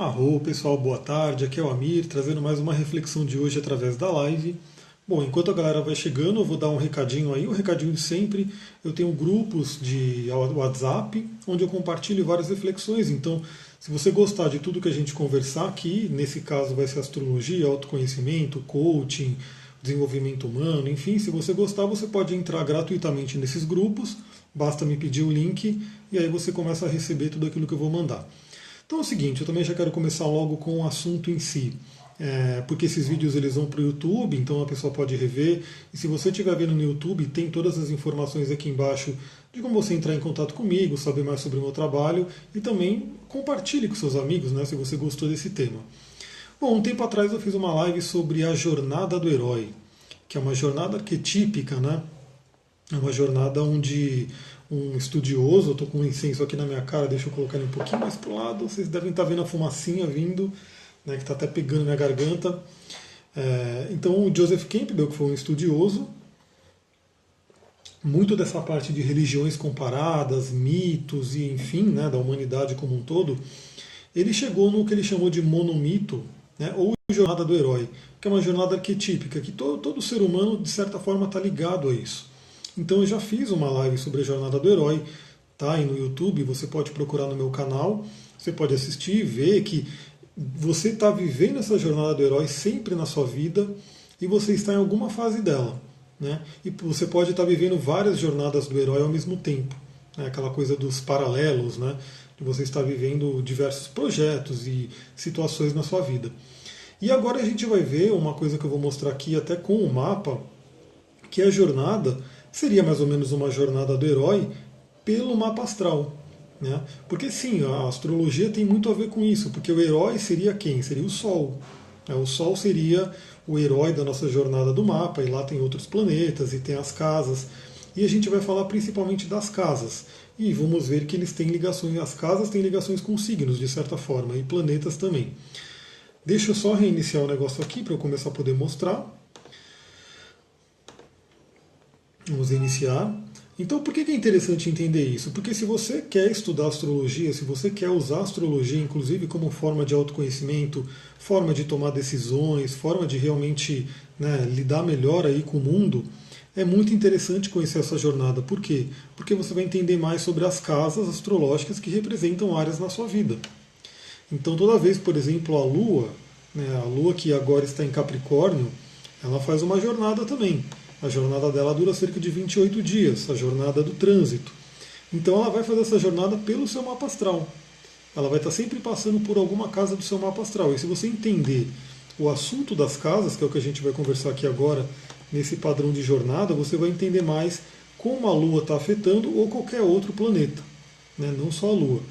Arro, pessoal, boa tarde. Aqui é o Amir, trazendo mais uma reflexão de hoje através da live. Bom, enquanto a galera vai chegando, eu vou dar um recadinho aí, um recadinho de sempre. Eu tenho grupos de WhatsApp, onde eu compartilho várias reflexões. Então, se você gostar de tudo que a gente conversar aqui, nesse caso vai ser astrologia, autoconhecimento, coaching, desenvolvimento humano, enfim, se você gostar, você pode entrar gratuitamente nesses grupos. Basta me pedir o link e aí você começa a receber tudo aquilo que eu vou mandar. Então é o seguinte, eu também já quero começar logo com o assunto em si, porque esses vídeos eles vão para o YouTube, então a pessoa pode rever, e se você estiver vendo no YouTube, tem todas as informações aqui embaixo de como você entrar em contato comigo, saber mais sobre o meu trabalho, e também compartilhe com seus amigos, né, se você gostou desse tema. Bom, um tempo atrás eu fiz uma live sobre a jornada do herói, que é uma jornada arquetípica, né? É uma jornada onde um estudioso, eu estou com um incenso aqui na minha cara, deixa eu colocar ele um pouquinho mais para o lado, vocês devem estar vendo a fumacinha vindo, né, que está até pegando minha garganta. Então o Joseph Campbell, que foi um estudioso, muito dessa parte de religiões comparadas, mitos e enfim, né, da humanidade como um todo, ele chegou no que ele chamou de monomito, né, ou jornada do herói, que é uma jornada arquetípica, que todo ser humano, de certa forma, está ligado a isso. Então eu já fiz uma live sobre a jornada do herói, tá? E no YouTube você pode procurar no meu canal, você pode assistir e ver que você está vivendo essa jornada do herói sempre na sua vida e você está em alguma fase dela, né? E você pode estar vivendo várias jornadas do herói ao mesmo tempo, né? Aquela coisa dos paralelos, né? De você estar vivendo diversos projetos e situações na sua vida. E agora a gente vai ver uma coisa que eu vou mostrar aqui até com o mapa, que é a jornada seria mais ou menos uma jornada do herói pelo mapa astral. Né? Porque sim, a astrologia tem muito a ver com isso, porque o herói seria quem? Seria o Sol. O Sol seria o herói da nossa jornada do mapa, e lá tem outros planetas e tem as casas. E a gente vai falar principalmente das casas. E vamos ver que eles têm ligações, as casas têm ligações com signos, de certa forma, e planetas também. Deixa eu só reiniciar o negócio aqui para eu começar a poder mostrar. Vamos iniciar. Então, por que é interessante entender isso? Porque se você quer estudar astrologia, se você quer usar a astrologia, inclusive como forma de autoconhecimento, forma de tomar decisões, forma de realmente, né, lidar melhor aí com o mundo, é muito interessante conhecer essa jornada. Por quê? Porque você vai entender mais sobre as casas astrológicas que representam áreas na sua vida. Então, toda vez, por exemplo, a Lua, né, a Lua que agora está em Capricórnio, ela faz uma jornada também. A jornada dela dura cerca de 28 dias, a jornada do trânsito. Então ela vai fazer essa jornada pelo seu mapa astral. Ela vai estar sempre passando por alguma casa do seu mapa astral. E se você entender o assunto das casas, que é o que a gente vai conversar aqui agora, nesse padrão de jornada, você vai entender mais como a Lua está afetando ou qualquer outro planeta, né? Não só a Lua.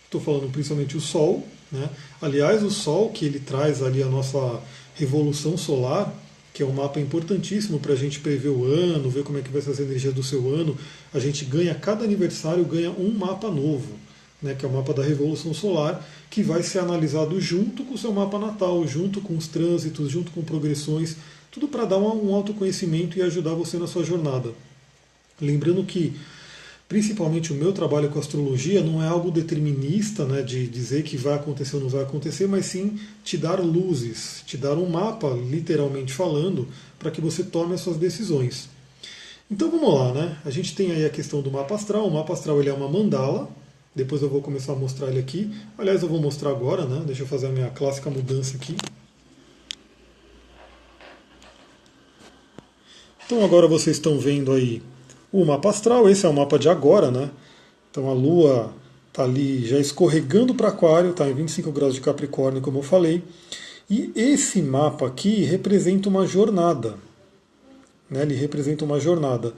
Estou falando principalmente o Sol, né? Aliás, o Sol, que ele traz ali a nossa revolução solar, que é um mapa importantíssimo para a gente prever o ano, ver como é que vai ser as energias do seu ano. A gente ganha, cada aniversário ganha um mapa novo, né, que é o mapa da Revolução Solar, que vai ser analisado junto com o seu mapa natal, junto com os trânsitos, junto com progressões, tudo para dar um autoconhecimento e ajudar você na sua jornada. Lembrando que principalmente o meu trabalho com astrologia não é algo determinista, né, de dizer que vai acontecer ou não vai acontecer, mas sim te dar luzes, te dar um mapa, literalmente falando, para que você tome as suas decisões. Então vamos lá, né? A gente tem aí a questão do mapa astral. O mapa astral ele é uma mandala. Depois eu vou começar a mostrar ele aqui. Aliás, eu vou mostrar agora, né? Deixa eu fazer a minha clássica mudança aqui. Então agora vocês estão vendo aí o mapa astral, esse é o mapa de agora, né? Então a Lua está ali já escorregando para Aquário, está em 25 graus de Capricórnio, como eu falei. E esse mapa aqui representa uma jornada, né? Ele representa uma jornada.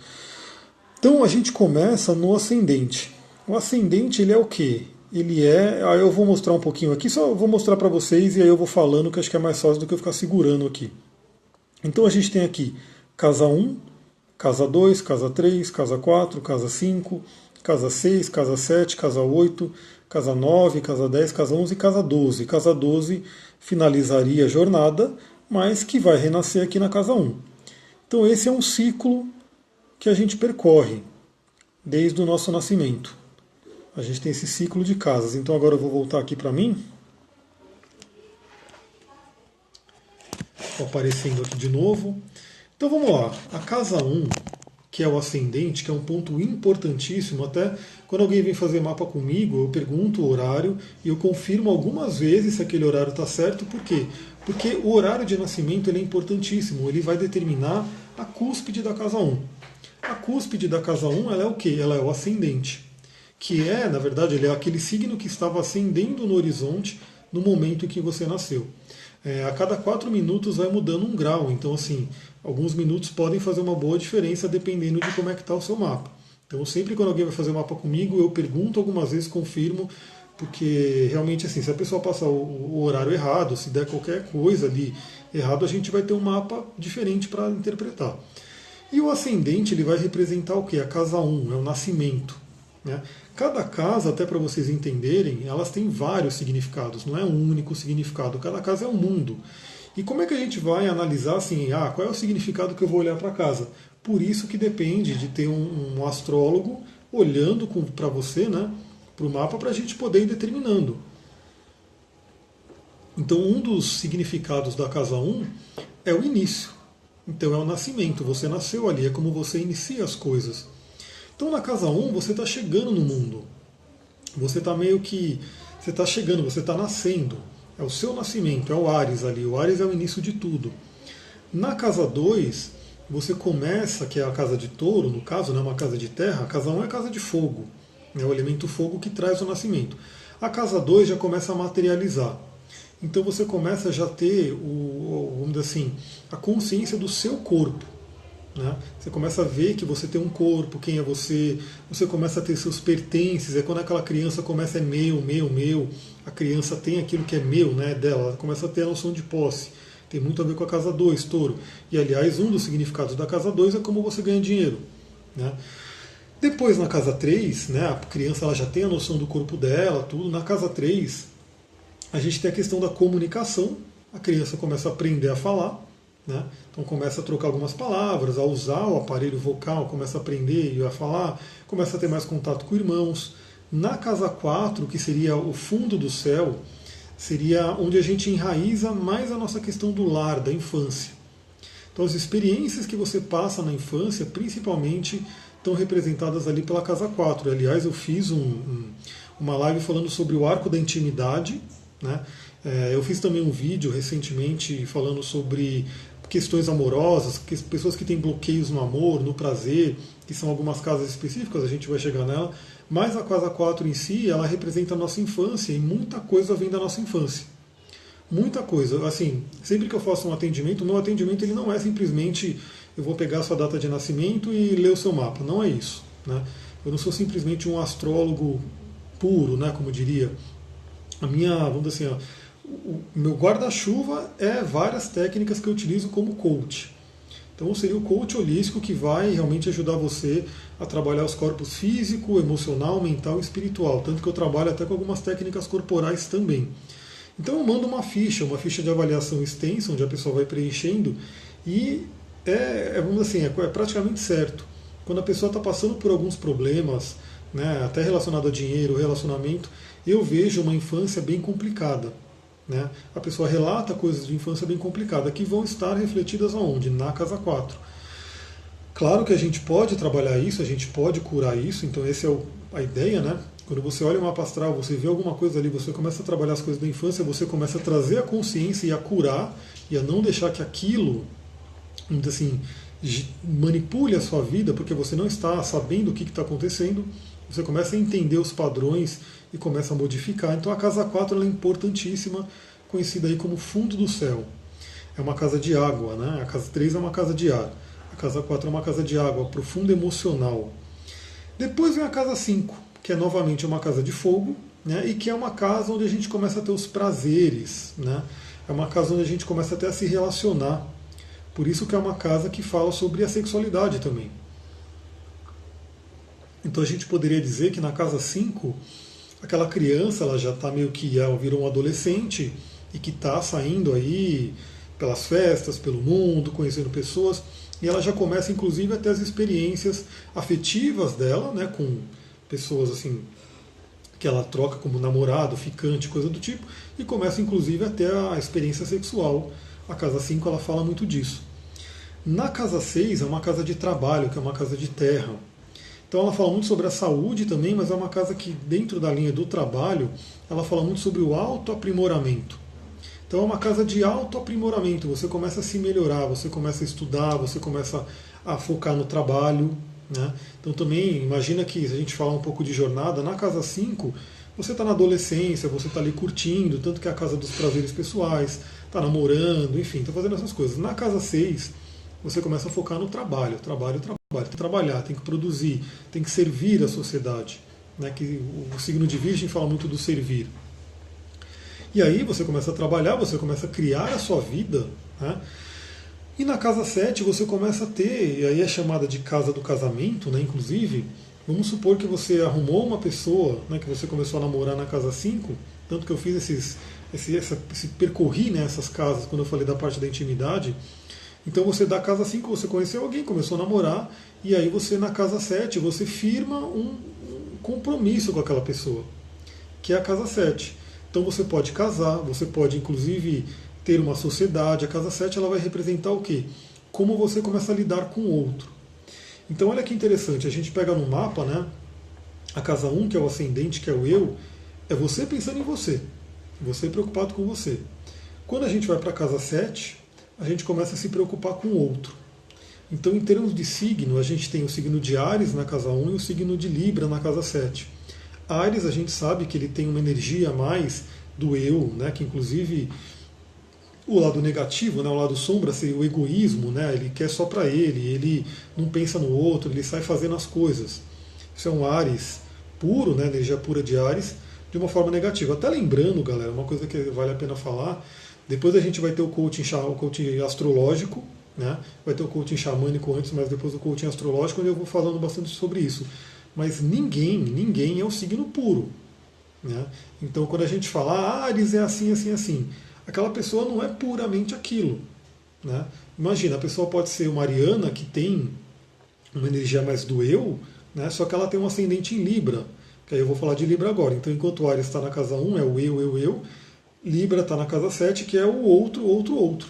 Então a gente começa no ascendente. O ascendente ele é o quê? Ele é. Aí eu vou mostrar um pouquinho aqui, só vou mostrar para vocês e aí eu vou falando, que acho que é mais fácil do que eu ficar segurando aqui. Então a gente tem aqui casa 1, casa 2, casa 3, casa 4, casa 5, casa 6, casa 7, casa 8, casa 9, casa 10, casa 11 e casa 12. Casa 12 finalizaria a jornada, mas que vai renascer aqui na casa 1. Então esse é um ciclo que a gente percorre desde o nosso nascimento. A gente tem esse ciclo de casas. Então agora eu vou voltar aqui para mim. Estou aparecendo aqui de novo. Então vamos lá. A casa 1, que é o ascendente, que é um ponto importantíssimo. Até quando alguém vem fazer mapa comigo, eu pergunto o horário e eu confirmo algumas vezes se aquele horário está certo. Por quê? Porque o horário de nascimento ele é importantíssimo. Ele vai determinar a cúspide da casa 1. A cúspide da casa 1 ela é o quê? Ela é o ascendente, que é, na verdade, ele é aquele signo que estava ascendendo no horizonte no momento em que você nasceu. A cada 4 minutos vai mudando um grau, então assim, alguns minutos podem fazer uma boa diferença dependendo de como é que está o seu mapa. Então sempre quando alguém vai fazer mapa comigo, eu pergunto algumas vezes, confirmo, porque realmente assim, se a pessoa passar o horário errado, se der qualquer coisa ali errado, a gente vai ter um mapa diferente para interpretar. E o ascendente ele vai representar o quê? A casa 1, é o nascimento. Né? Cada casa, até para vocês entenderem, elas têm vários significados, não é um único significado, cada casa é um mundo. E como é que a gente vai analisar assim, qual é o significado que eu vou olhar para a casa? Por isso que depende de ter um astrólogo olhando para você, né, para o mapa, para a gente poder ir determinando. Então um dos significados da casa 1 é o início. Então é o nascimento, você nasceu ali, é como você inicia as coisas. Então na casa 1 você está chegando no mundo. Você está meio que. Você está chegando, você está nascendo. É o seu nascimento, é o Áries ali. O Áries é o início de tudo. Na casa 2, você começa, que é a casa de touro, no caso, não é uma casa de terra, a casa 1 é a casa de fogo. É o elemento fogo que traz o nascimento. A casa 2 já começa a materializar. Então você começa já a ter, vamos dizer assim, a consciência do seu corpo. Né? Você começa a ver que você tem um corpo, quem é você começa a ter seus pertences, é quando aquela criança começa a meu, a criança tem aquilo que é meu, né, dela, ela começa a ter a noção de posse. Tem muito a ver com a casa 2, touro. E aliás, um dos significados da casa 2 é como você ganha dinheiro. Né? Depois na casa 3, né, a criança ela já tem a noção do corpo dela, tudo. Na casa 3, a gente tem a questão da comunicação, a criança começa a aprender a falar. Né? Então começa a trocar algumas palavras, a usar o aparelho vocal, começa a aprender a falar, começa a ter mais contato com irmãos. Na casa 4, que seria o fundo do céu, seria onde a gente enraiza mais a nossa questão do lar, da infância. Então as experiências que você passa na infância, principalmente, estão representadas ali pela casa 4. Aliás, eu fiz uma live falando sobre o arco da intimidade. Né? Eu fiz também um vídeo recentemente falando sobre questões amorosas, pessoas que têm bloqueios no amor, no prazer, que são algumas casas específicas, a gente vai chegar nela, mas a casa 4 em si, ela representa a nossa infância, e muita coisa vem da nossa infância. Muita coisa. Assim, sempre que eu faço um atendimento, o meu atendimento ele não é simplesmente eu vou pegar a sua data de nascimento e ler o seu mapa. Não é isso. Né? Eu não sou simplesmente um astrólogo puro, né, como diria. A minha, vamos dizer assim, o meu guarda-chuva é várias técnicas que eu utilizo como coach. Então seria o coach holístico que vai realmente ajudar você a trabalhar os corpos físico, emocional, mental e espiritual. Tanto que eu trabalho até com algumas técnicas corporais também. Então eu mando uma ficha de avaliação extensa, onde a pessoa vai preenchendo e vamos dizer assim, é praticamente certo. Quando a pessoa está passando por alguns problemas, né, até relacionado a dinheiro, relacionamento, eu vejo uma infância bem complicada. Né? A pessoa relata coisas de infância bem complicadas que vão estar refletidas aonde? Na casa 4. Claro que a gente pode trabalhar isso, a gente pode curar isso, então essa é a ideia, né? Quando você olha o mapa astral, você vê alguma coisa ali, você começa a trabalhar as coisas da infância, você começa a trazer a consciência e a curar, e a não deixar que aquilo, assim, manipule a sua vida, porque você não está sabendo o que está acontecendo, você começa a entender os padrões e começa a modificar. Então a casa 4 ela é importantíssima, conhecida aí como fundo do céu. É uma casa de água, né? A casa 3 é uma casa de ar. A casa 4 é uma casa de água, profundo emocional. Depois vem a casa 5, que é novamente uma casa de fogo, né? E que é uma casa onde a gente começa a ter os prazeres, né? É uma casa onde a gente começa até a se relacionar. Por isso que é uma casa que fala sobre a sexualidade também. Então a gente poderia dizer que na casa 5, aquela criança ela já está meio que virou um adolescente e que está saindo aí pelas festas, pelo mundo, conhecendo pessoas, e ela já começa inclusive a ter as experiências afetivas dela, né, com pessoas assim que ela troca como namorado, ficante, coisa do tipo, e começa inclusive a ter a experiência sexual A casa 5 ela fala muito disso. Na casa 6 é uma casa de trabalho, que é uma casa de terra. Então ela fala muito sobre a saúde também, mas é uma casa que dentro da linha do trabalho, ela fala muito sobre o autoaprimoramento. Então é uma casa de autoaprimoramento, você começa a se melhorar, você começa a estudar, você começa a focar no trabalho. Né? Então também imagina que, se a gente falar um pouco de jornada, na casa 5 você está na adolescência, você está ali curtindo, tanto que é a casa dos prazeres pessoais, está namorando, enfim, está fazendo essas coisas. Na casa 6 você começa a focar no trabalho, trabalho, trabalho. Tem que trabalhar, tem que produzir, tem que servir a sociedade. Né? Que o signo de Virgem fala muito do servir. E aí você começa a trabalhar, você começa a criar a sua vida. Né? E na casa 7 você começa a ter, e aí é chamada de casa do casamento, né? Inclusive, vamos supor que você arrumou uma pessoa, né, que você começou a namorar na casa 5, tanto que eu fiz esse percorri, né, essas casas quando eu falei da parte da intimidade. Então você da casa 5 você conheceu alguém, começou a namorar, e aí você na casa 7 você firma um compromisso com aquela pessoa, que é a casa 7. Então você pode casar, você pode inclusive ter uma sociedade. A casa 7 ela vai representar o quê? Como você começa a lidar com o outro. Então olha que interessante, a gente pega no mapa, né? A casa 1, que é o ascendente, que é o eu, é você pensando em você preocupado com você. Quando a gente vai para a casa 7, a gente começa a se preocupar com o outro. Então, em termos de signo, a gente tem o signo de Áries na casa 1 e o signo de Libra na casa 7. Áries, a gente sabe que ele tem uma energia mais do eu, né, que inclusive o lado negativo, né, o lado sombra, seria o egoísmo, né, ele quer só para ele não pensa no outro, ele sai fazendo as coisas. Isso é um Áries puro, né, energia pura de Áries, de uma forma negativa. Até lembrando, galera, uma coisa que vale a pena falar, depois a gente vai ter o coaching astrológico, né, vai ter o coaching xamânico antes, mas depois o coaching astrológico, onde eu vou falando bastante sobre isso. Mas ninguém é o signo puro. Né? Então, quando a gente fala, Áries é assim, assim, assim, aquela pessoa não é puramente aquilo. Né? Imagina, a pessoa pode ser uma Ariana, que tem uma energia mais do eu, né? Só que ela tem um ascendente em Libra, que aí eu vou falar de Libra agora. Então, enquanto o Áries está na casa 1, é o eu, Libra está na casa 7, que é o outro.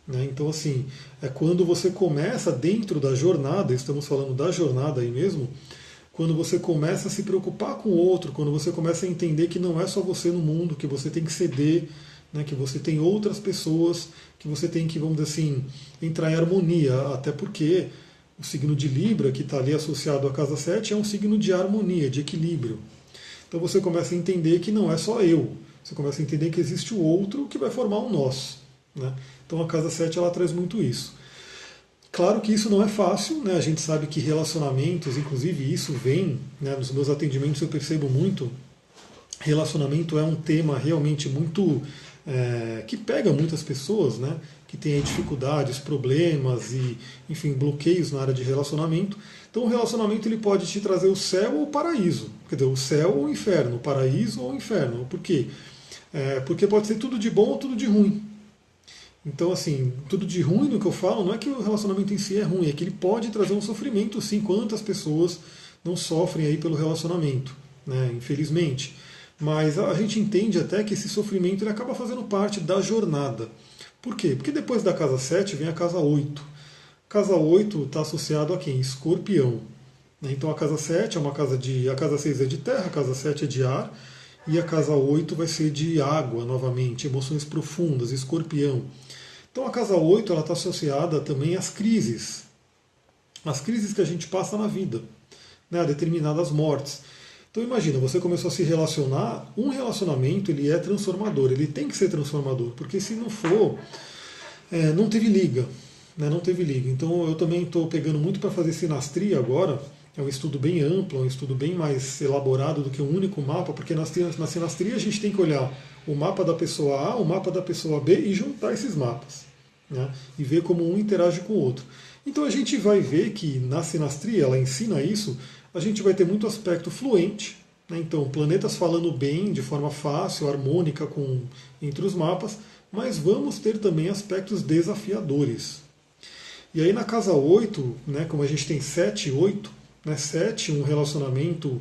Né? Então, assim, é quando você começa dentro da jornada, estamos falando da jornada aí mesmo, quando você começa a se preocupar com o outro, quando você começa a entender que não é só você no mundo, que você tem que ceder, né, que você tem outras pessoas, que você tem que, vamos dizer assim, entrar em harmonia, até porque o signo de Libra, que está ali associado à casa 7, é um signo de harmonia, de equilíbrio. Então você começa a entender que não é só eu, você começa a entender que existe o outro que vai formar um nós. Né? Então a casa 7 ela traz muito isso. Claro que isso não é fácil, né? A gente sabe que relacionamentos, inclusive isso vem, né, nos meus atendimentos eu percebo muito, relacionamento é um tema realmente muito, que pega muitas pessoas, né, que tem aí dificuldades, problemas e, enfim, bloqueios na área de relacionamento. Então o relacionamento ele pode te trazer o céu ou o paraíso, quer dizer, o céu ou o inferno, o paraíso ou o inferno. Por quê? Porque pode ser tudo de bom ou tudo de ruim. Então, assim, tudo de ruim no que eu falo não é que o relacionamento em si é ruim, é que ele pode trazer um sofrimento, sim. Quantas pessoas não sofrem aí pelo relacionamento, né? Infelizmente. Mas a gente entende até que esse sofrimento ele acaba fazendo parte da jornada. Por quê? Porque depois da casa 7 vem a casa 8. Casa 8 está associado a quem? Escorpião. Então a casa 7 é uma casa de. A casa 6 é de terra, a casa 7 é de ar, e a casa 8 vai ser de água novamente, emoções profundas, escorpião. Então a casa 8 está associada também às crises que a gente passa na vida, né, a determinadas mortes. Então imagina, você começou a se relacionar, um relacionamento ele é transformador, ele tem que ser transformador, porque se não for, não teve liga. Né, não teve liga. Então eu também estou pegando muito para fazer sinastria agora, é um estudo bem amplo, um estudo bem mais elaborado do que um único mapa, porque na sinastria a gente tem que olhar o mapa da pessoa A, o mapa da pessoa B e juntar esses mapas. Né, e ver como um interage com o outro. Então a gente vai ver que na sinastria, ela ensina isso, a gente vai ter muito aspecto fluente, né, então planetas falando bem, de forma fácil, harmônica entre os mapas, mas vamos ter também aspectos desafiadores. E aí na casa 8, né, como a gente tem 7 e 8, né, 7 um relacionamento,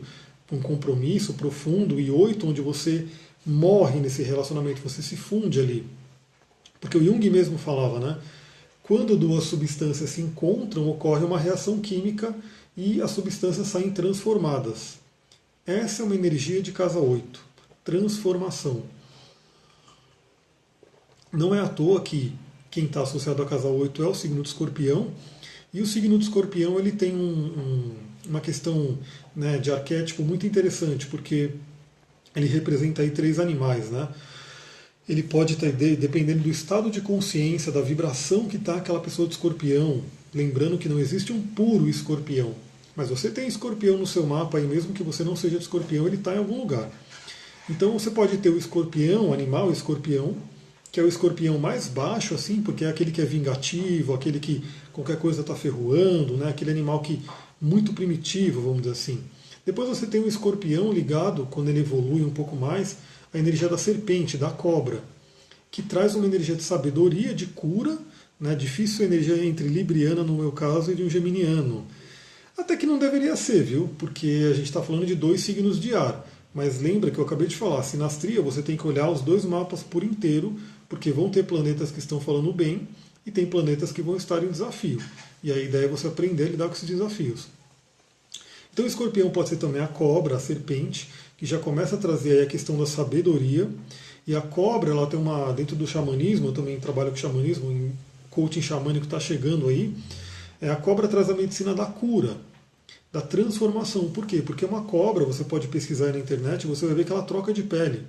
um compromisso profundo, e 8 onde você morre nesse relacionamento, você se funde ali. Porque o Jung mesmo falava, né? Quando duas substâncias se encontram, ocorre uma reação química e as substâncias saem transformadas. Essa é uma energia de casa 8, transformação. Não é à toa que quem está associado à casa 8 é o signo de Escorpião, e o signo de Escorpião ele tem uma questão, né, de arquétipo muito interessante, porque ele representa aí três animais, né? Ele pode ter, dependendo do estado de consciência, da vibração que está aquela pessoa de Escorpião, lembrando que não existe um puro Escorpião, mas você tem Escorpião no seu mapa e mesmo que você não seja de Escorpião, ele está em algum lugar. Então você pode ter o Escorpião, o animal Escorpião, que é o Escorpião mais baixo, assim, porque é aquele que é vingativo, aquele que qualquer coisa está ferroando, né? Aquele animal que muito primitivo, vamos dizer assim. Depois você tem o Escorpião ligado, quando ele evolui um pouco mais, a energia da serpente, da cobra, que traz uma energia de sabedoria, de cura, né? Difícil energia entre libriana, no meu caso, e de um geminiano. Até que não deveria ser, viu? Porque a gente está falando de dois signos de ar. Mas lembra que eu acabei de falar, sinastria, você tem que olhar os dois mapas por inteiro, porque vão ter planetas que estão falando bem e tem planetas que vão estar em desafio. E a ideia é você aprender a lidar com esses desafios. Então o escorpião pode ser também a cobra, a serpente, que já começa a trazer aí a questão da sabedoria. E a cobra, ela tem uma, dentro do xamanismo, eu também trabalho com xamanismo, em coaching xamânico está chegando aí, a cobra traz a medicina da cura, da transformação. Por quê? Porque uma cobra, você pode pesquisar aí na internet, você vai ver que ela troca de pele.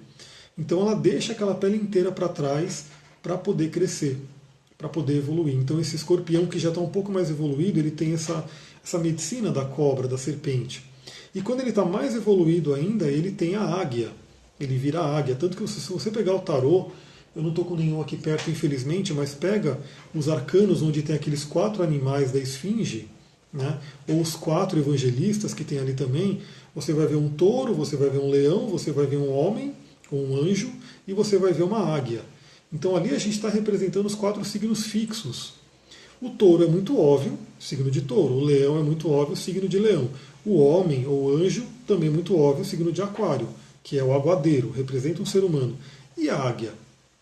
Então ela deixa aquela pele inteira para trás para poder crescer, para poder evoluir. Então esse escorpião que já está um pouco mais evoluído, ele tem essa medicina da cobra, da serpente. E quando ele está mais evoluído ainda, ele tem a águia. Ele vira a águia. Tanto que se você pegar o tarô, eu não estou com nenhum aqui perto, infelizmente, mas pega os arcanos onde tem aqueles 4 animais da esfinge, né? Ou os 4 evangelistas que tem ali também, você vai ver um touro, você vai ver um leão, você vai ver um homem, ou um anjo, e você vai ver uma águia. Então ali a gente está representando os 4 signos fixos. O touro é muito óbvio, signo de touro. O leão é muito óbvio, signo de leão. O homem ou anjo também é muito óbvio, signo de aquário, que é o aguadeiro, representa um ser humano. E a águia?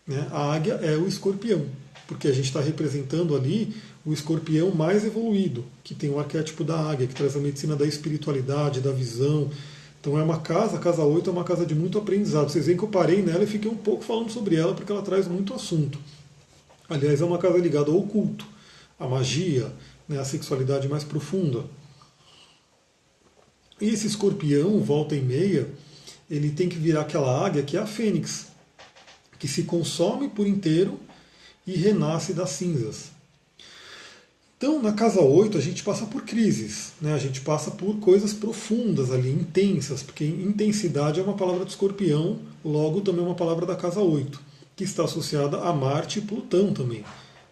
Né? A águia é o escorpião, porque a gente está representando ali o escorpião mais evoluído, que tem o arquétipo da águia, que traz a medicina da espiritualidade, da visão. Então é uma casa, a casa 8 é uma casa de muito aprendizado. Vocês veem que eu parei nela e fiquei um pouco falando sobre ela, porque ela traz muito assunto. Aliás, é uma casa ligada ao oculto, à magia, né, à sexualidade mais profunda. E esse escorpião, volta e meia, ele tem que virar aquela águia que é a fênix, que se consome por inteiro e renasce das cinzas. Então, na casa 8, a gente passa por crises, né? A gente passa por coisas profundas ali, intensas, porque intensidade é uma palavra do escorpião, logo também é uma palavra da casa 8, que está associada a Marte e Plutão também.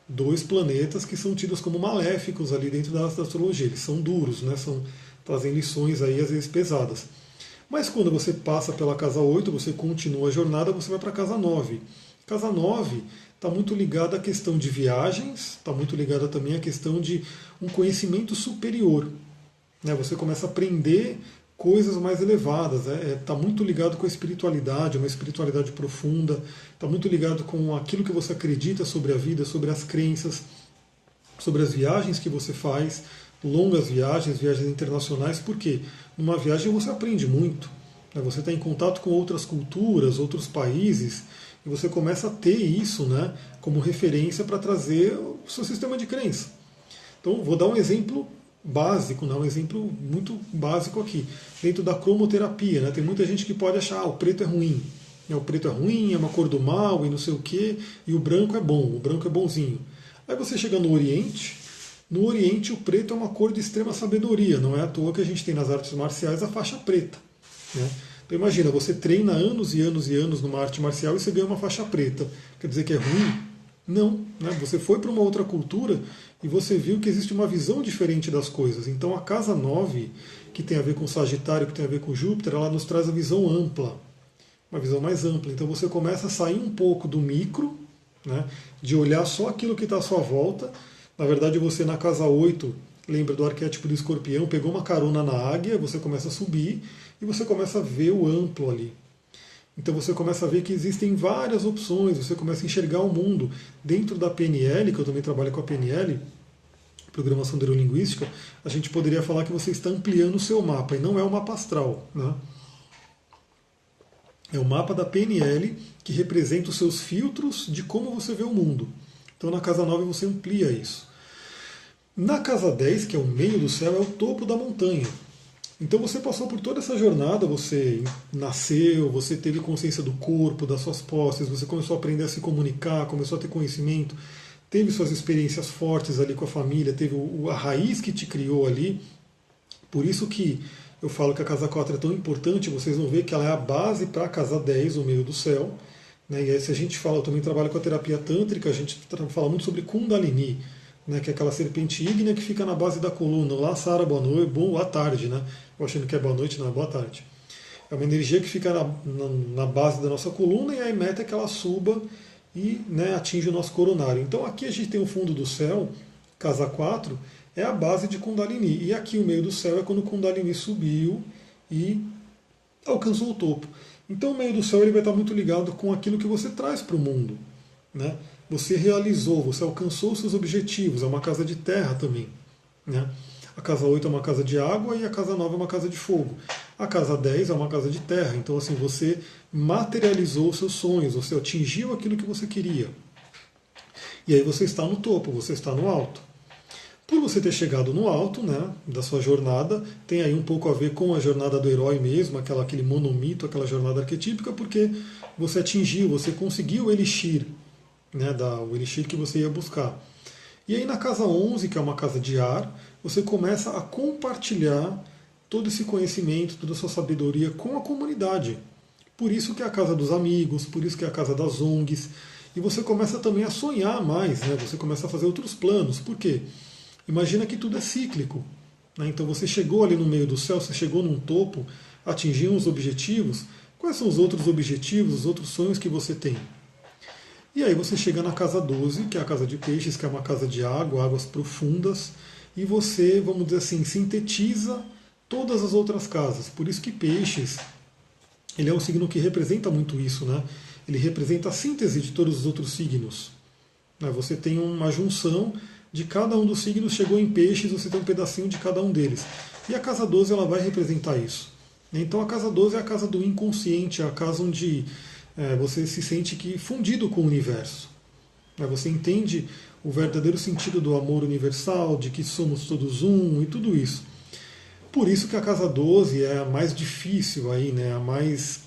2 planetas que são tidos como maléficos ali dentro da astrologia. Eles são duros, né? Trazem lições aí às vezes pesadas. Mas quando você passa pela casa 8, você continua a jornada, você vai para a casa 9. Casa 9 está muito ligada à questão de viagens, está muito ligada também à questão de um conhecimento superior. Né? Você começa a aprender coisas mais elevadas, está muito ligado com a espiritualidade, uma espiritualidade profunda, está muito ligado com aquilo que você acredita sobre a vida, sobre as crenças, sobre as viagens que você faz, longas viagens, viagens internacionais, porque numa viagem você aprende muito, né? Você está em contato com outras culturas, outros países, e você começa a ter isso, né, como referência para trazer o seu sistema de crença. Então, vou dar um exemplo básico, um exemplo muito básico aqui, dentro da cromoterapia. Né, tem muita gente que pode achar o preto é ruim. O preto é ruim, é uma cor do mal e não sei o quê, e o branco é bom, o branco é bonzinho. Aí você chega no Oriente o preto é uma cor de extrema sabedoria, não é à toa que a gente tem nas artes marciais a faixa preta. Né? Então imagina, você treina anos e anos e anos numa arte marcial e você ganha uma faixa preta. Quer dizer que é ruim? Não. Né? Você foi para uma outra cultura e você viu que existe uma visão diferente das coisas. Então a casa 9, que tem a ver com Sagitário, que tem a ver com Júpiter, ela nos traz a visão ampla. Uma visão mais ampla. Então você começa a sair um pouco do micro, né? De olhar só aquilo que está à sua volta. Na verdade, você na casa 8, lembra do arquétipo do escorpião, pegou uma carona na águia, você começa a subir e você começa a ver o amplo ali. Então você começa a ver que existem várias opções, você começa a enxergar o mundo dentro da PNL, que eu também trabalho com a PNL, Programação Neurolinguística. A gente poderia falar que você está ampliando o seu mapa, e não é o mapa astral, né? É o mapa da PNL que representa os seus filtros de como você vê o mundo. Então na casa 9 você amplia isso. Na casa 10, que é o meio do céu, é o topo da montanha. Então você passou por toda essa jornada, você nasceu, você teve consciência do corpo, das suas posses, você começou a aprender a se comunicar, começou a ter conhecimento, teve suas experiências fortes ali com a família, teve a raiz que te criou ali. Por isso que eu falo que a casa 4 é tão importante, vocês vão ver que ela é a base para a casa 10, o meio do céu. Né? E aí se a gente fala, eu também trabalho com a terapia tântrica, a gente fala muito sobre Kundalini, né, que é aquela serpente ígnea que fica na base da coluna. Olá, Sara, boa noite, boa tarde, né? Eu achando que é boa noite, não é boa tarde. É uma energia que fica na base da nossa coluna e a meta é que ela suba e, né, atinge o nosso coronário. Então aqui a gente tem o fundo do céu, casa 4, é a base de Kundalini. E aqui o meio do céu é quando o Kundalini subiu e alcançou o topo. Então o meio do céu ele vai estar muito ligado com aquilo que você traz para o mundo, né? Você realizou, você alcançou os seus objetivos, é uma casa de terra também, né? A casa 8 é uma casa de água e a casa 9 é uma casa de fogo. A casa 10 é uma casa de terra, então assim, você materializou os seus sonhos, você atingiu aquilo que você queria. E aí você está no topo, você está no alto. Por você ter chegado no alto, né, da sua jornada, tem aí um pouco a ver com a jornada do herói mesmo, aquele monomito, aquela jornada arquetípica, porque você atingiu, você conseguiu o elixir, né, o elixir que você ia buscar. E aí na casa 11, que é uma casa de ar, você começa a compartilhar todo esse conhecimento, toda a sua sabedoria com a comunidade. Por isso que é a casa dos amigos, por isso que é a casa das ONGs. E você começa também a sonhar mais, né? Você começa a fazer outros planos. Por quê? Imagina que tudo é cíclico, né? Então você chegou ali no meio do céu, você chegou num topo, atingiu uns objetivos. Quais são os outros objetivos, os outros sonhos que você tem? E aí você chega na casa 12, que é a casa de peixes, que é uma casa de água, águas profundas, e você, vamos dizer assim, sintetiza todas as outras casas. Por isso que peixes, ele é um signo que representa muito isso, né? Ele representa a síntese de todos os outros signos. Você tem uma junção de cada um dos signos, chegou em peixes, você tem um pedacinho de cada um deles. E a casa 12 ela vai representar isso. Então a casa 12 é a casa do inconsciente, é a casa onde você se sente fundido com o universo. Você entende o verdadeiro sentido do amor universal, de que somos todos um e tudo isso. Por isso que a casa 12 é a mais difícil aí, né, a mais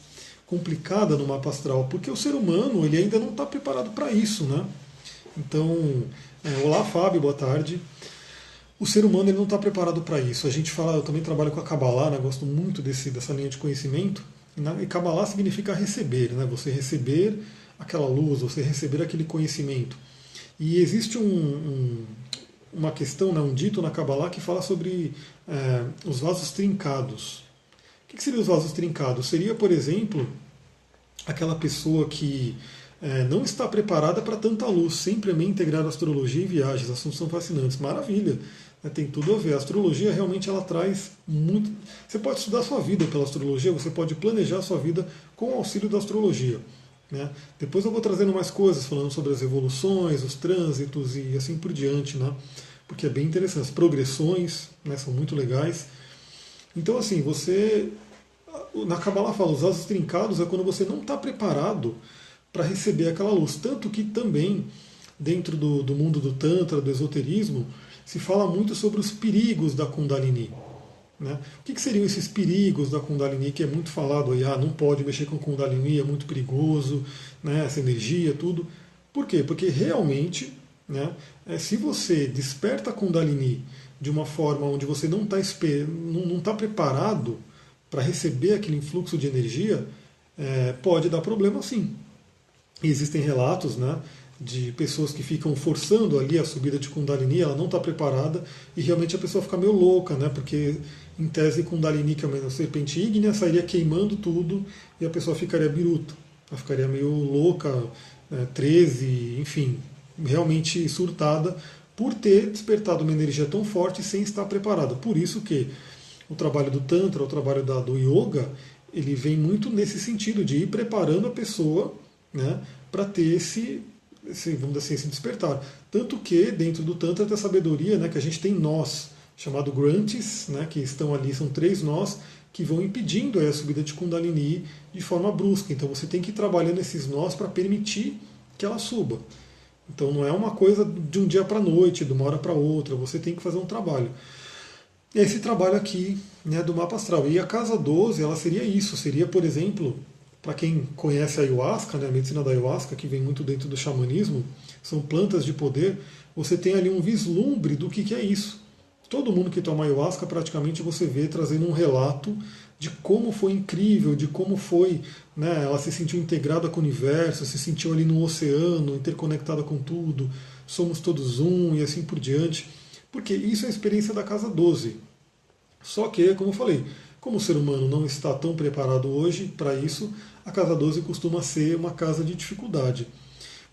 complicada no mapa astral, porque o ser humano ele ainda não está preparado para isso, né? Então, olá Fábio, boa tarde. O ser humano ele não está preparado para isso. A gente fala, eu também trabalho com a Kabbalah, né, gosto muito dessa linha de conhecimento. E Kabbalah significa receber, né? Você receber aquela luz, você receber aquele conhecimento. E existe uma questão, né, um dito na Kabbalah que fala sobre os vasos trincados. O que seriam os vasos trincados? Seria, por exemplo, aquela pessoa que não está preparada para tanta luz, sempre amei integrar astrologia e viagens, assuntos são fascinantes. Maravilha! Tem tudo a ver. A astrologia realmente ela traz muito. Você pode estudar a sua vida pela astrologia, você pode planejar a sua vida com o auxílio da astrologia. Né? Depois eu vou trazendo mais coisas, falando sobre as evoluções, os trânsitos e assim por diante, né? Porque é bem interessante. As progressões, né, são muito legais. Então, assim, você. Na Kabbalah fala, os vasos trincados é quando você não está preparado para receber aquela luz. Tanto que também, dentro do mundo do Tantra, do esoterismo, se fala muito sobre os perigos da Kundalini. Né? O que seriam esses perigos da Kundalini, que é muito falado aí, não pode mexer com Kundalini, é muito perigoso, né, essa energia, tudo. Por quê? Porque realmente, né, se você desperta a Kundalini de uma forma onde você não está preparado para receber aquele influxo de energia, pode dar problema sim. E existem relatos, né, de pessoas que ficam forçando ali a subida de Kundalini, ela não está preparada e realmente a pessoa fica meio louca, né? Porque em tese Kundalini, que é uma serpente ígnea, sairia queimando tudo e a pessoa ficaria biruta, ela ficaria meio louca, 13, enfim, realmente surtada por ter despertado uma energia tão forte sem estar preparada. Por isso que o trabalho do Tantra, o trabalho do Yoga, ele vem muito nesse sentido de ir preparando a pessoa, né, para ter vamos dizer assim, esse despertar. Tanto que dentro do Tantra da sabedoria, né, que a gente tem nós, chamado Granthis, né, que estão ali, são 3 nós, que vão impedindo a subida de Kundalini de forma brusca. Então você tem que ir trabalhando esses nós para permitir que ela suba. Então não é uma coisa de um dia para a noite, de uma hora para outra, você tem que fazer um trabalho. Esse trabalho aqui, né, do mapa astral. E a casa 12, ela seria isso, seria, por exemplo, para quem conhece a ayahuasca, né, a medicina da ayahuasca, que vem muito dentro do xamanismo, são plantas de poder, você tem ali um vislumbre do que é isso. Todo mundo que toma ayahuasca, praticamente você vê trazendo um relato de como foi incrível, de como foi, né, ela se sentiu integrada com o universo, se sentiu ali no oceano, interconectada com tudo, somos todos um e assim por diante, porque isso é a experiência da casa 12. Só que, como eu falei, como o ser humano não está tão preparado hoje para isso, a casa 12 costuma ser uma casa de dificuldade.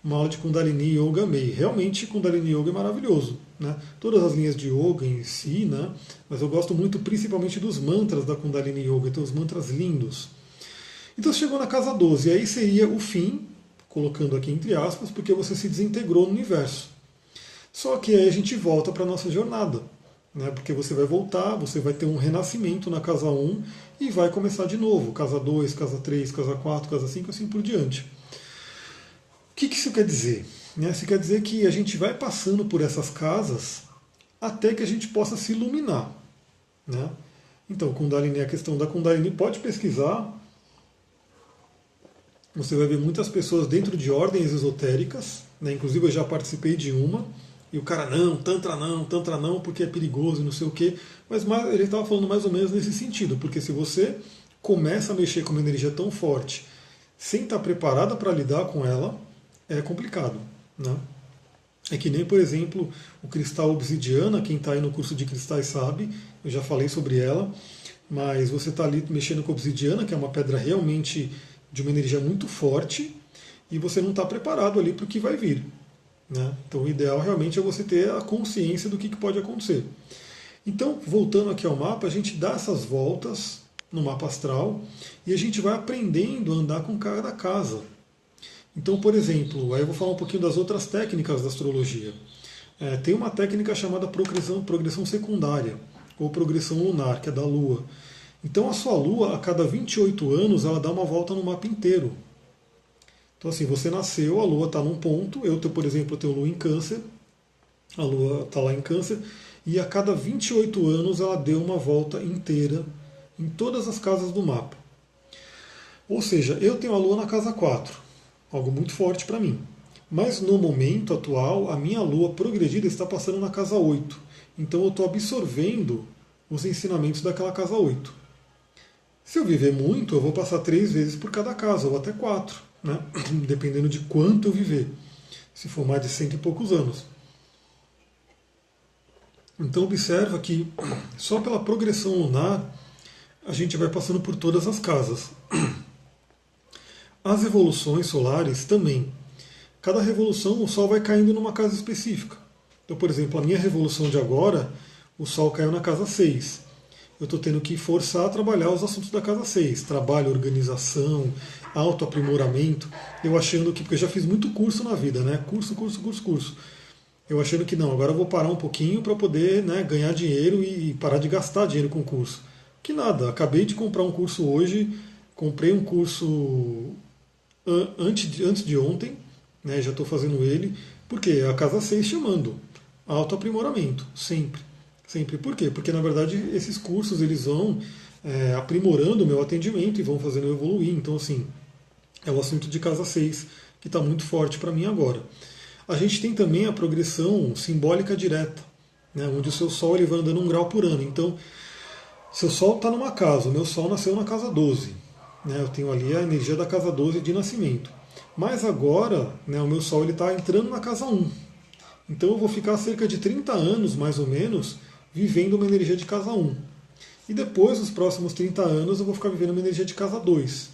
Uma aula de Kundalini Yoga amei. Realmente, Kundalini Yoga é maravilhoso. Né? Todas as linhas de yoga em si, né? Mas eu gosto muito principalmente dos mantras da Kundalini Yoga, então os mantras lindos. Então chegou na casa 12, e aí seria o fim, colocando aqui entre aspas, porque você se desintegrou no universo. Só que aí a gente volta para a nossa jornada, né? Porque você vai voltar, você vai ter um renascimento na casa 1 e vai começar de novo, casa 2, casa 3, casa 4, casa 5, assim por diante. O que isso quer dizer? Isso quer dizer que a gente vai passando por essas casas até que a gente possa se iluminar. Né? Então, Kundalini, a questão da Kundalini, pode pesquisar. Você vai ver muitas pessoas dentro de ordens esotéricas, né? Inclusive eu já participei de uma, e o cara, não, Tantra não, porque é perigoso e não sei o quê. Mas ele estava falando mais ou menos nesse sentido, porque se você começa a mexer com uma energia tão forte, sem estar preparada para lidar com ela, é complicado. Né? É que nem, por exemplo, o cristal obsidiana, quem está aí no curso de cristais sabe, eu já falei sobre ela, mas você está ali mexendo com obsidiana, que é uma pedra realmente de uma energia muito forte, e você não está preparado ali para o que vai vir. Né? Então o ideal realmente é você ter a consciência do que pode acontecer. Então, voltando aqui ao mapa, a gente dá essas voltas no mapa astral e a gente vai aprendendo a andar com cada casa. Então, por exemplo, aí eu vou falar um pouquinho das outras técnicas da astrologia. Tem uma técnica chamada progressão secundária, ou progressão lunar, que é da Lua. Então, a sua Lua, a cada 28 anos, ela dá uma volta no mapa inteiro. Então, assim, você nasceu, a Lua está num ponto, por exemplo, eu tenho Lua em Câncer, a Lua está lá em Câncer, e a cada 28 anos ela deu uma volta inteira em todas as casas do mapa. Ou seja, eu tenho a Lua na casa 4. Algo muito forte para mim. Mas no momento atual, a minha lua progredida está passando na casa 8. Então eu estou absorvendo os ensinamentos daquela casa 8. Se eu viver muito, eu vou passar 3 vezes por cada casa, ou até 4, né? Dependendo de quanto eu viver. Se for mais de 100 e poucos anos. Então observa que só pela progressão lunar a gente vai passando por todas as casas. As revoluções solares também. Cada revolução o Sol vai caindo numa casa específica. Então, por exemplo, a minha revolução de agora, o Sol caiu na casa 6. Eu estou tendo que forçar a trabalhar os assuntos da casa 6. Trabalho, organização, autoaprimoramento. Eu achando que, porque eu já fiz muito curso na vida, né? Curso. Eu achando que não, agora eu vou parar um pouquinho para poder, né, ganhar dinheiro e parar de gastar dinheiro com curso. Que nada, acabei de comprar um curso hoje, comprei um curso antes de ontem, né, já estou fazendo ele, porque a casa 6 chamando, autoaprimoramento, sempre. Sempre. Por quê? Porque na verdade esses cursos eles vão aprimorando o meu atendimento e vão fazendo eu evoluir. Então, assim, é o assunto de casa 6 que está muito forte para mim agora. A gente tem também a progressão simbólica direta, né, onde o seu Sol ele vai andando 1 grau por ano. Então, seu Sol está numa casa, o meu Sol nasceu na casa 12. Né, eu tenho ali a energia da casa 12 de nascimento. Mas agora, né, o meu Sol está entrando na casa 1. Então eu vou ficar cerca de 30 anos, mais ou menos, vivendo uma energia de casa 1. E depois, nos próximos 30 anos, eu vou ficar vivendo uma energia de casa 2.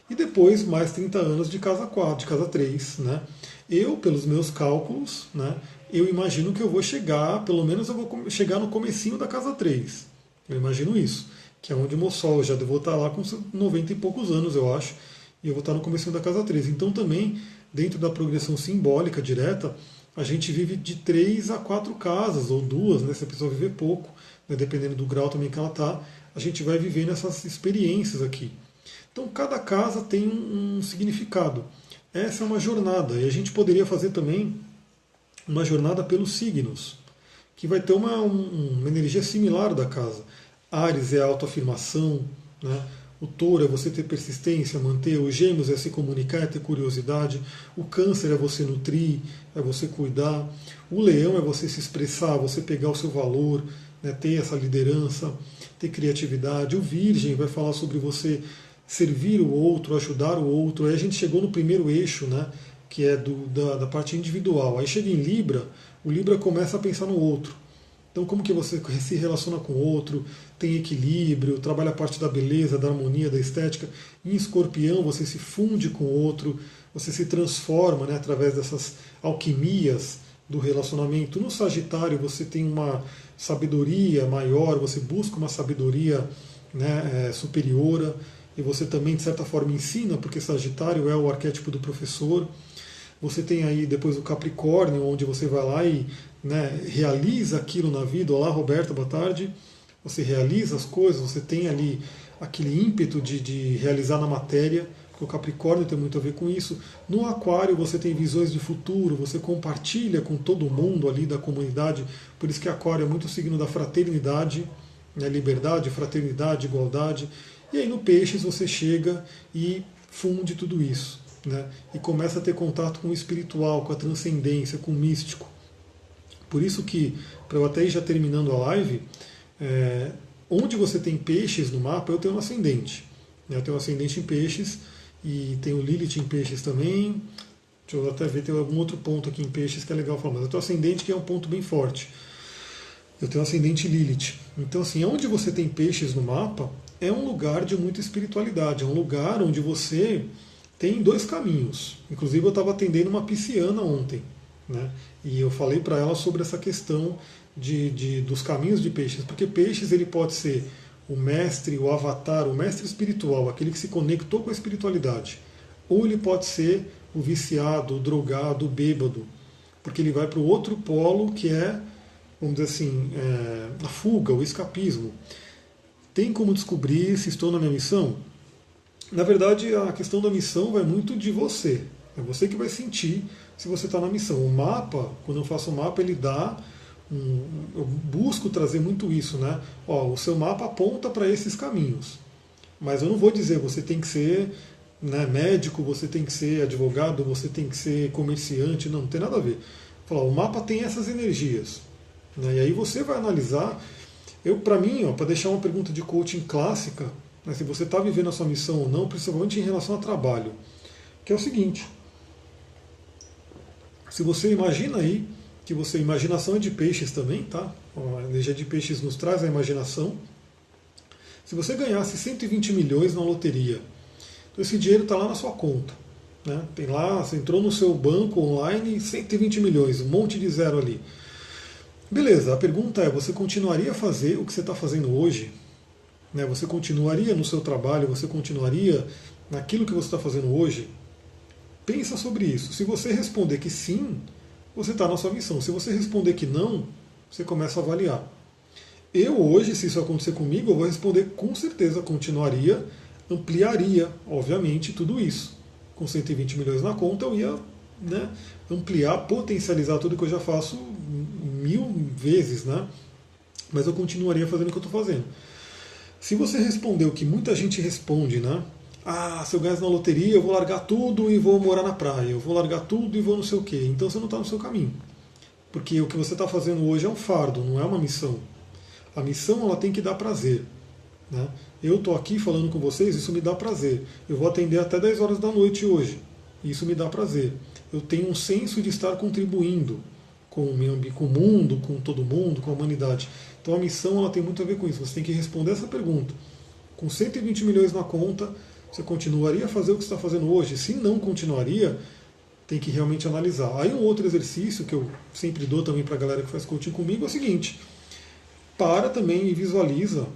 E depois, mais 30 anos de casa 4, de casa 3. Né? Eu, pelos meus cálculos, né, eu imagino que eu vou chegar, pelo menos eu vou chegar no comecinho da casa 3. Eu imagino isso. que é onde o Mossol, eu já vou estar lá com 90 e poucos anos, eu acho, e eu vou estar no começo da casa 13. Então também, dentro da progressão simbólica direta, a gente vive de 3 a 4 casas, ou duas, né, se a pessoa viver pouco, né, dependendo do grau também que ela está, a gente vai vivendo essas experiências aqui. Então cada casa tem um significado. Essa é uma jornada, e a gente poderia fazer também uma jornada pelos signos, que vai ter uma energia similar da casa. Áries é a autoafirmação, né? O touro é você ter persistência, manter. O gêmeos é se comunicar, é ter curiosidade. O câncer é você nutrir, é você cuidar. O leão é você se expressar, você pegar o seu valor, né? Ter essa liderança, ter criatividade. O virgem vai falar sobre você servir o outro, ajudar o outro. Aí a gente chegou no primeiro eixo, né? Que é da parte individual. Aí chega em Libra, o Libra começa a pensar no outro. Então, como que você se relaciona com o outro, tem equilíbrio, trabalha a parte da beleza, da harmonia, da estética. Em Escorpião, você se funde com o outro, você se transforma, né, através dessas alquimias do relacionamento. No Sagitário, você tem uma sabedoria maior, você busca uma sabedoria, né, superior, e você também, de certa forma, ensina, porque Sagitário é o arquétipo do professor. Você tem aí depois o Capricórnio, onde você vai lá e, né, realiza aquilo na vida. Olá, Roberta, boa tarde. Você realiza as coisas, você tem ali aquele ímpeto de realizar na matéria, porque o Capricórnio tem muito a ver com isso. No Aquário você tem visões de futuro, você compartilha com todo mundo ali da comunidade, por isso que Aquário é muito o signo da fraternidade, né, liberdade, fraternidade, igualdade. E aí no Peixes você chega e funde tudo isso, né, e começa a ter contato com o espiritual, com a transcendência, com o místico. Por isso que, para eu até ir já terminando a live, onde você tem peixes no mapa, eu tenho um ascendente. Eu tenho um ascendente em peixes e tenho Lilith em peixes também. Deixa eu até ver, tem algum outro ponto aqui em peixes que é legal falar, mas eu tenho ascendente que é um ponto bem forte. Eu tenho ascendente Lilith. Então, assim, onde você tem peixes no mapa, é um lugar de muita espiritualidade, é um lugar onde você tem dois caminhos. Inclusive, eu estava atendendo uma pisciana ontem, né? E eu falei para ela sobre essa questão dos caminhos de peixes, porque peixes ele pode ser o mestre, o avatar, o mestre espiritual, aquele que se conectou com a espiritualidade, ou ele pode ser o viciado, o drogado, o bêbado, porque ele vai para o outro polo que é, vamos dizer assim, a fuga, o escapismo. Tem como descobrir se estou na minha missão? Na verdade, a questão da missão vai muito de você. É você que vai sentir se você está na missão. O mapa, quando eu faço o mapa, ele dá. Eu busco trazer muito isso, né? Ó, o seu mapa aponta para esses caminhos. Mas eu não vou dizer você tem que ser, né, médico, você tem que ser advogado, você tem que ser comerciante. Não tem nada a ver. Falar, o mapa tem essas energias, né? E aí você vai analisar. Para mim, para deixar uma pergunta de coaching clássica, né, se você está vivendo a sua missão ou não, principalmente em relação ao trabalho, que é o seguinte: se você imagina aí, que você, imaginação é de peixes também, tá? A energia de peixes nos traz a imaginação. Se você ganhasse 120 milhões na loteria, então esse dinheiro está lá na sua conta, né? Tem lá, você entrou no seu banco online, 120 milhões, um monte de zero ali. Beleza, a pergunta é, você continuaria a fazer o que você está fazendo hoje? Né? Você continuaria no seu trabalho, você continuaria naquilo que você está fazendo hoje? Pensa sobre isso. Se você responder que sim, você está na sua missão. Se você responder que não, você começa a avaliar. Eu hoje, se isso acontecer comigo, eu vou responder com certeza, continuaria, ampliaria, obviamente, tudo isso. Com 120 milhões na conta, eu ia, né, ampliar, potencializar tudo que eu já faço 1000 vezes, né? Mas eu continuaria fazendo o que eu estou fazendo. Se você respondeu o que muita gente responde, né? Ah, se eu ganhar na loteria, eu vou largar tudo e vou morar na praia. Eu vou largar tudo e vou não sei o quê. Então você não está no seu caminho. Porque o que você está fazendo hoje é um fardo, não é uma missão. A missão ela tem que dar prazer, né? Eu estou aqui falando com vocês, isso me dá prazer. Eu vou atender até 10 horas da noite hoje. Isso me dá prazer. Eu tenho um senso de estar contribuindo com o mundo, com todo mundo, com a humanidade. Então a missão ela tem muito a ver com isso. Você tem que responder essa pergunta. Com 120 milhões na conta, você continuaria a fazer o que você está fazendo hoje? Se não continuaria, tem que realmente analisar. Aí um outro exercício que eu sempre dou também para a galera que faz coaching comigo é o seguinte: para também e visualiza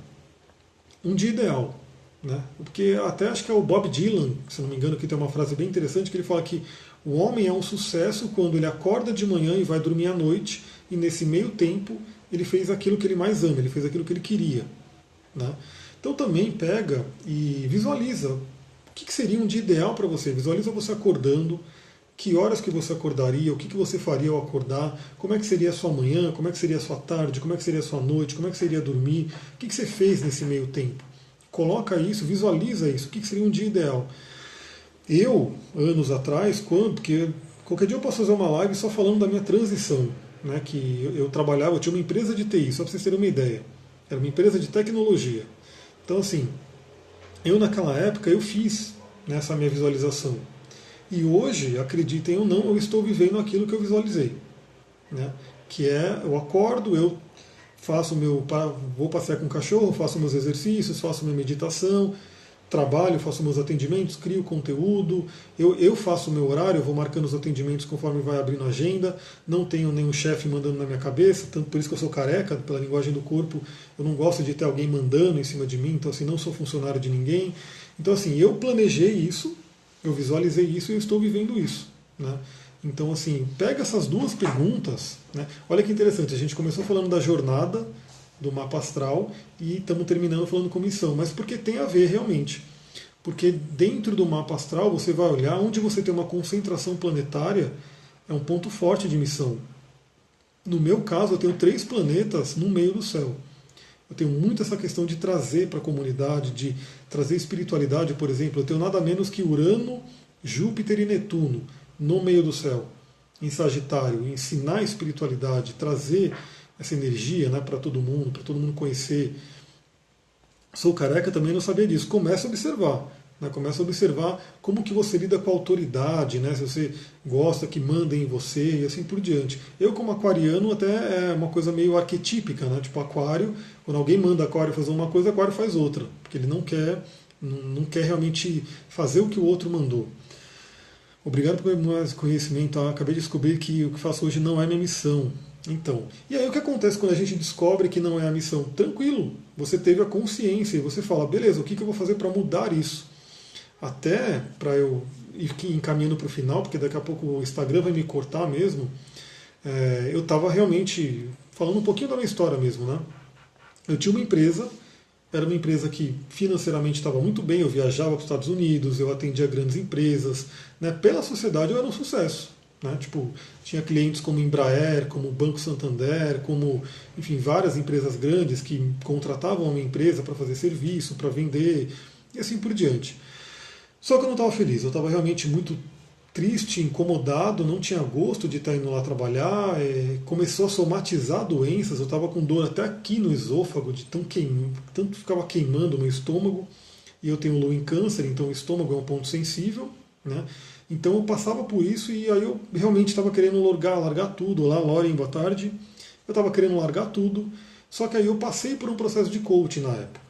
um dia ideal. Né? Porque até acho que é o Bob Dylan, se não me engano, que tem uma frase bem interessante, que ele fala que o homem é um sucesso quando ele acorda de manhã e vai dormir à noite, e nesse meio tempo ele fez aquilo que ele mais ama, ele fez aquilo que ele queria. Né? Então também pega e visualiza o que seria um dia ideal para você. Visualiza você acordando, que horas que você acordaria, o que você faria ao acordar, como é que seria a sua manhã, como é que seria a sua tarde, como é que seria a sua noite, como é que seria dormir, o que você fez nesse meio tempo. Coloca isso, visualiza isso, o que seria um dia ideal. Eu, anos atrás, porque qualquer dia eu posso fazer uma live só falando da minha transição, né, que eu trabalhava, eu tinha uma empresa de TI, só para vocês terem uma ideia. Era uma empresa de tecnologia. Então, assim, eu naquela época eu fiz nessa minha visualização. E hoje, acreditem ou não, eu estou vivendo aquilo que eu visualizei. Né? Que é, eu acordo, eu faço vou passear com o cachorro, faço meus exercícios, faço minha meditação, trabalho, faço meus atendimentos, crio conteúdo, eu faço o meu horário, eu vou marcando os atendimentos conforme vai abrindo a agenda, não tenho nenhum chefe mandando na minha cabeça, tanto por isso que eu sou careca, pela linguagem do corpo, eu não gosto de ter alguém mandando em cima de mim, então assim, não sou funcionário de ninguém. Então assim, eu planejei isso, eu visualizei isso e eu estou vivendo isso. Né? Então assim, pega essas duas perguntas, né? Olha que interessante, a gente começou falando da jornada, do mapa astral e estamos terminando falando com missão, mas porque tem a ver realmente. Porque dentro do mapa astral você vai olhar onde você tem uma concentração planetária, é um ponto forte de missão. No meu caso, eu tenho 3 planetas no meio do céu. Eu tenho muito essa questão de trazer para a comunidade, de trazer espiritualidade, por exemplo. Eu tenho nada menos que Urano, Júpiter e Netuno no meio do céu, em Sagitário, ensinar a espiritualidade, trazer essa energia, né, para todo mundo conhecer. Sou careca, também não sabia disso. Começa a observar. Né, começa a observar como que você lida com a autoridade, né, se você gosta que mandem em você e assim por diante. Eu, como aquariano, até é uma coisa meio arquetípica, né, tipo aquário, quando alguém manda aquário fazer uma coisa, aquário faz outra, porque ele não quer realmente fazer o que o outro mandou. Obrigado por mais conhecimento. Acabei de descobrir que o que faço hoje não é minha missão. Então, e aí o que acontece quando a gente descobre que não é a missão? Tranquilo, você teve a consciência e você fala, beleza, o que eu vou fazer para mudar isso? Até para eu ir encaminhando para o final, porque daqui a pouco o Instagram vai me cortar mesmo, eu estava realmente falando um pouquinho da minha história mesmo, né? Eu tinha uma empresa, era uma empresa que financeiramente estava muito bem, eu viajava para os Estados Unidos, eu atendia grandes empresas, né? Pela sociedade eu era um sucesso. Né? Tipo, tinha clientes como Embraer, como Banco Santander, como, enfim, várias empresas grandes que contratavam a minha empresa para fazer serviço, para vender e assim por diante. Só que eu não estava feliz, eu estava realmente muito triste, incomodado, não tinha gosto de estar indo lá trabalhar, começou a somatizar doenças, eu estava com dor até aqui no esôfago, de tanto ficava queimando o meu estômago, e eu tenho lua em câncer, então o estômago é um ponto sensível, né? Então eu passava por isso e aí eu realmente estava querendo largar tudo. Olá, Lauren, boa tarde. Eu estava querendo largar tudo, só que aí eu passei por um processo de coaching na época.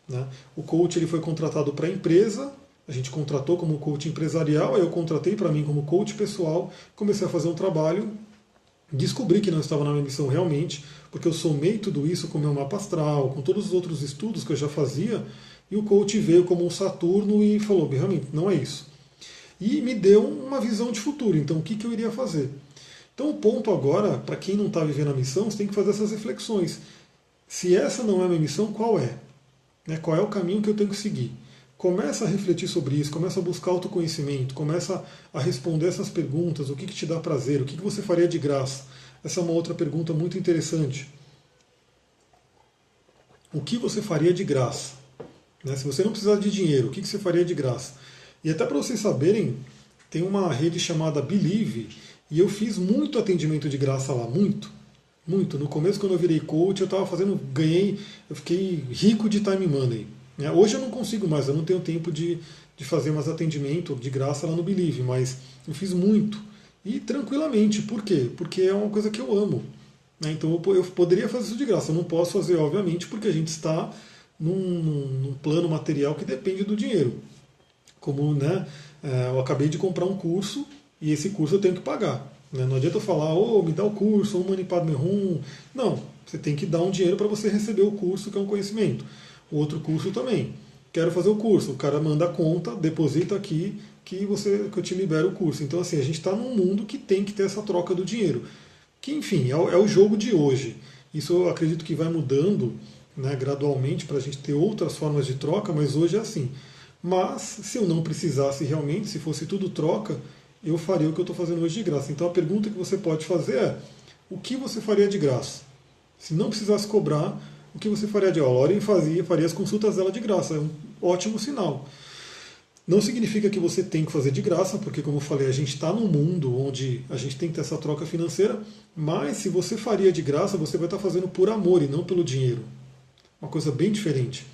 Né? O coach ele foi contratado para a empresa, a gente contratou como coach empresarial, aí eu contratei para mim como coach pessoal, comecei a fazer um trabalho, descobri que não estava na minha missão realmente, porque eu somei tudo isso com o meu mapa astral, com todos os outros estudos que eu já fazia, e o coach veio como um Saturno e falou, realmente, não é isso. E me deu uma visão de futuro, então o que eu iria fazer? Então o ponto agora, para quem não está vivendo a missão, você tem que fazer essas reflexões. Se essa não é a minha missão, qual é? Né? Qual é o caminho que eu tenho que seguir? Começa a refletir sobre isso, começa a buscar autoconhecimento, começa a responder essas perguntas, o que te dá prazer, o que você faria de graça? Essa é uma outra pergunta muito interessante. O que você faria de graça? Né? Se você não precisar de dinheiro, o que você faria de graça? E até para vocês saberem, tem uma rede chamada Believe, e eu fiz muito atendimento de graça lá, muito. No começo, quando eu virei coach, eu estava eu fiquei rico de time money. Né? Hoje eu não consigo mais, eu não tenho tempo de fazer mais atendimento de graça lá no Believe, mas eu fiz muito. E tranquilamente, por quê? Porque é uma coisa que eu amo. Né? Então eu poderia fazer isso de graça, eu não posso fazer, obviamente, porque a gente está num plano material que depende do dinheiro. Como, né, eu acabei de comprar um curso e esse curso eu tenho que pagar. Né? Não adianta eu falar, me dá o curso, Mani Padme Hum. Não, você tem que dar um dinheiro para você receber o curso, que é um conhecimento. O outro curso também. Quero fazer o curso, o cara manda a conta, deposita aqui que eu te libero o curso. Então assim, a gente está num mundo que tem que ter essa troca do dinheiro. Que enfim, é o jogo de hoje. Isso eu acredito que vai mudando, né, gradualmente para a gente ter outras formas de troca, mas hoje é assim. Mas se eu não precisasse realmente, se fosse tudo troca, eu faria o que eu estou fazendo hoje de graça. Então a pergunta que você pode fazer é: o que você faria de graça? Se não precisasse cobrar, o que você faria de aula? A Lauren faria as consultas dela de graça. É um ótimo sinal. Não significa que você tem que fazer de graça, porque, como eu falei, a gente está num mundo onde a gente tem que ter essa troca financeira, mas se você faria de graça, você vai estar fazendo por amor e não pelo dinheiro. Uma coisa bem diferente.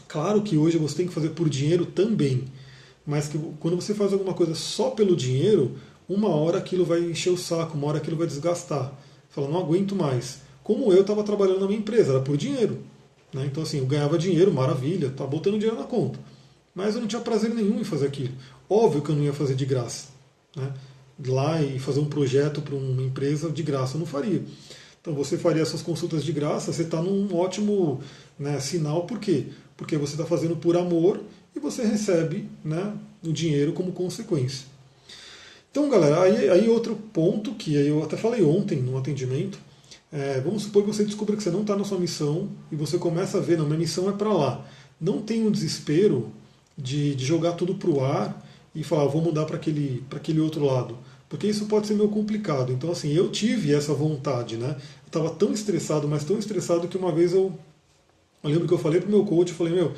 Claro que hoje você tem que fazer por dinheiro também, mas que quando você faz alguma coisa só pelo dinheiro, uma hora aquilo vai encher o saco, uma hora aquilo vai desgastar. Você fala, não aguento mais. Como eu estava trabalhando na minha empresa, era por dinheiro. Né? Então, assim, eu ganhava dinheiro, maravilha, estava botando dinheiro na conta. Mas eu não tinha prazer nenhum em fazer aquilo. Óbvio que eu não ia fazer de graça. Né? Lá e fazer um projeto para uma empresa de graça, eu não faria. Então você faria essas consultas de graça, você está num ótimo, né, sinal, por quê? Porque você está fazendo por amor e você recebe, né, o dinheiro como consequência. Então, galera, aí outro ponto que eu até falei ontem no atendimento, vamos supor que você descubra que você não está na sua missão e você começa a ver, não, minha missão é para lá. Não tenha um desespero de jogar tudo para o ar e falar, vou mudar para aquele outro lado. Porque isso pode ser meio complicado. Então, assim, eu tive essa vontade, né? Eu estava tão estressado, mas tão estressado que uma vez eu lembro que eu falei para o meu coach, eu falei,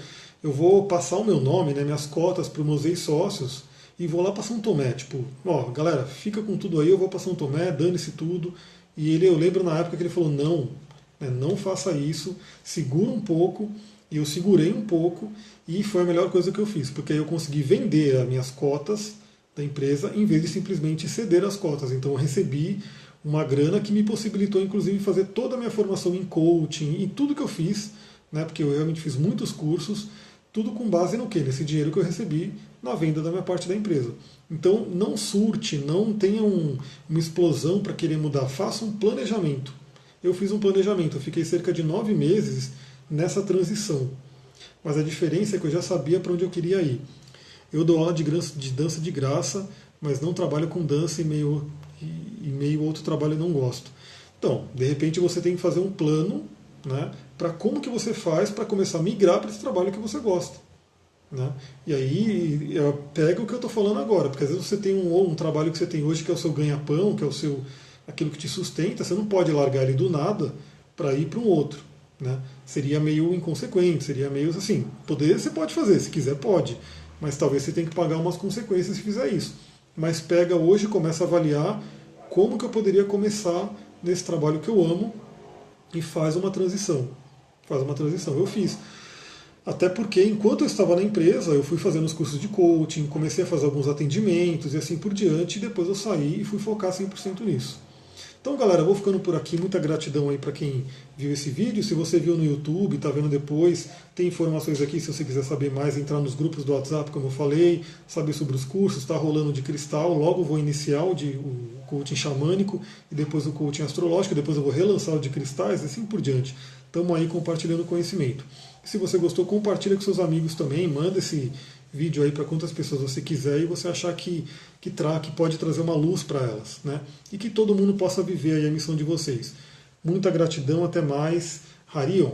eu vou passar o meu nome, né, minhas cotas para os meus ex-sócios e vou lá para São Tomé. Tipo, ó, galera, fica com tudo aí, eu vou para São Tomé, dane-se tudo. E eu lembro na época que ele falou, não, né, não faça isso, segura um pouco. E eu segurei um pouco e foi a melhor coisa que eu fiz, porque aí eu consegui vender as minhas cotas da empresa em vez de simplesmente ceder as cotas. Então eu recebi uma grana que me possibilitou, inclusive, fazer toda a minha formação em coaching e tudo que eu fiz, né, porque eu realmente fiz muitos cursos, tudo com base no quê? Nesse dinheiro que eu recebi na venda da minha parte da empresa. Então não surte, não tenha uma explosão para querer mudar, faça um planejamento. Eu fiz um planejamento, eu fiquei cerca de 9 meses nessa transição. Mas a diferença é que eu já sabia para onde eu queria ir. Eu dou aula de dança de graça, mas não trabalho com dança e meio outro trabalho eu não gosto. Então, de repente você tem que fazer um plano, né, para como que você faz para começar a migrar para esse trabalho que você gosta. Né? E aí pega o que eu estou falando agora, porque às vezes você tem um trabalho que você tem hoje que é o seu ganha-pão, que é aquilo que te sustenta, você não pode largar ele do nada para ir para um outro. Né? Seria meio inconsequente, seria meio assim. Poder você pode fazer, se quiser pode, mas talvez você tenha que pagar umas consequências se fizer isso. Mas pega hoje e começa a avaliar como que eu poderia começar nesse trabalho que eu amo e faz uma transição. Faz uma transição. Eu fiz. Até porque enquanto eu estava na empresa, eu fui fazendo os cursos de coaching, comecei a fazer alguns atendimentos e assim por diante, e depois eu saí e fui focar 100% nisso. Então, galera, eu vou ficando por aqui. Muita gratidão aí para quem viu esse vídeo. Se você viu no YouTube, está vendo depois, tem informações aqui se você quiser saber mais, entrar nos grupos do WhatsApp, como eu falei, saber sobre os cursos, está rolando de cristal. Logo vou iniciar o coaching xamânico e depois o coaching astrológico, depois eu vou relançar o de cristais e assim por diante. Estamos aí compartilhando conhecimento. Se você gostou, compartilha com seus amigos também, manda esse vídeo aí para quantas pessoas você quiser e você achar que pode trazer uma luz para elas, né? E que todo mundo possa viver aí a missão de vocês. Muita gratidão, até mais. Harion.